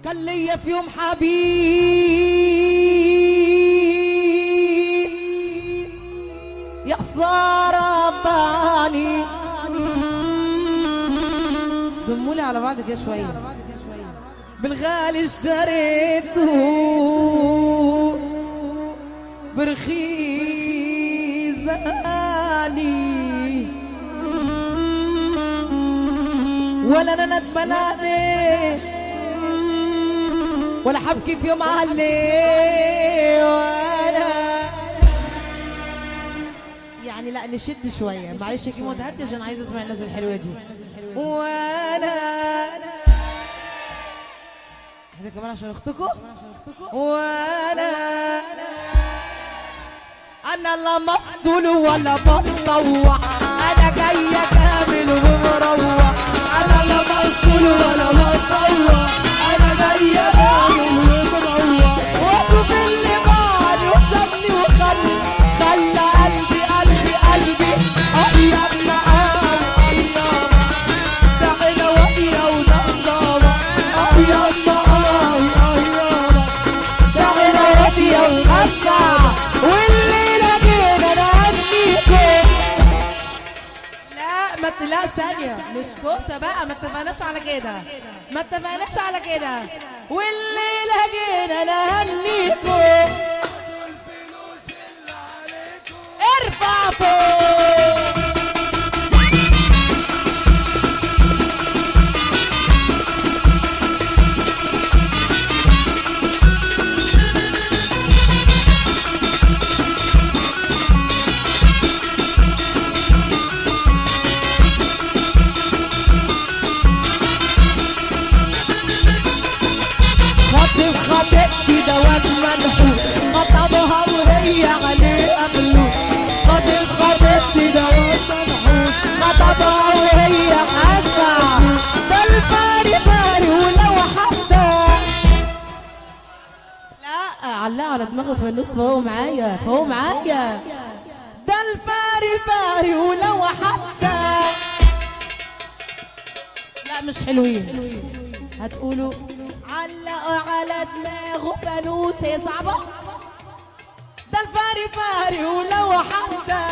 كان ليا في يوم حبيب يا خسارة باني. ضمولي على بعض كده شوية. بالغالي اشتريته برخيص بقاني، ولا انا ندمان عليه ولا حبكي في يوم عليه، وانا يعني لا نشد شويه معلش يا كيمو هاتي عشان عايزه اسمع الناس الحلوه دي. وانا احنا كمان عشان اختكم. وانا لا مسطول ولا بتطوع، انا جايه كامل ومروع. انا لا مسطول ولا بتطوع، انا جايه كامل ومروع. واشوف اللي بعدي وسابني وخلى قلبي قلبي قلبي ابيض معاه ايام. تعالى ويا ونصابه ابيض معاه ايام. تعالى ويا واسمع لا ثانية مش كوسة بقى، ما اتفقناش على كده، ما اتفقناش على كده. والليلة جينا نهنيكم ارفع فوق. خطبتي دوات منحوس خطبها وهي عليه أملوس. خطبتي دوات منحوس خطبها وهي أسمع. ده الفاري فاري ولو حتى لا علقها على دماغه في النص فهو معايا فهو معايا. ده الفاري فاري ولو حتى لا مش حلوين. هتقولوا علقوا على دماغه فانوس، هي صعبة. ده الفاري فاري ولو حتى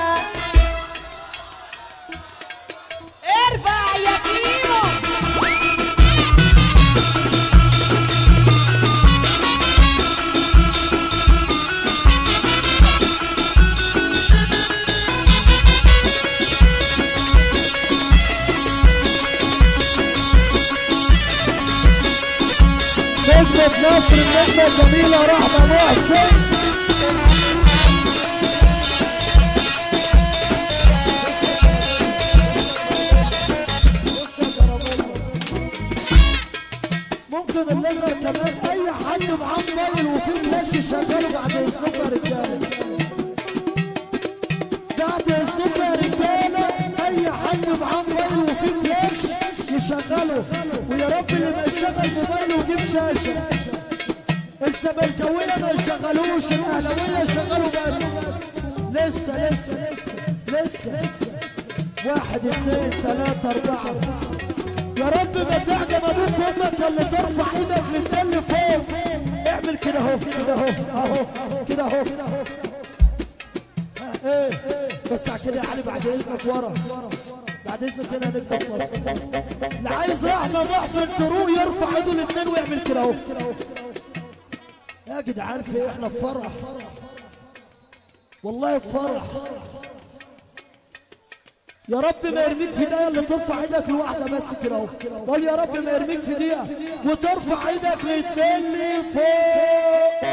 ارفع يا كيمو. نجمة مصر النجمة الجميلة رحمة محسن. ممكن النظر كمان أي حد معاه موبايل وفيه فلاش يشغله بعد إذنكم يا رجالة. بعد إذنكم يا رجالة أي حد معاه موبايل وفيه فلاش يشغله، ويا رب اللي ما يشغل موبايله ويجيب شاشة. الزملكاوية ما يشغلوش، الأهلاوية يشغلوا بس. لسه 1 2 3 4. يا رب ما تعجب ابوك وامك اللي ترفع ايدك للتل فوق. اعمل كده اهو كده اهو كده اهو. ايه بس على كده يا علي بعد اذنك ورا، بعد اذنك هنا نبدا مصر. اللي عايز رحمه محسن تروق يرفع ايده الاثنين ويعمل كده اهو. يا جدعان في ايه؟ احنا في فرح والله، في فرح. يا رب ما يرميك في دقيقة اللي ترفع ايدك لواحدة بس كده اهو. قول يا رب ما يرميك في دقيقة وترفع ايدك للتاني فوق.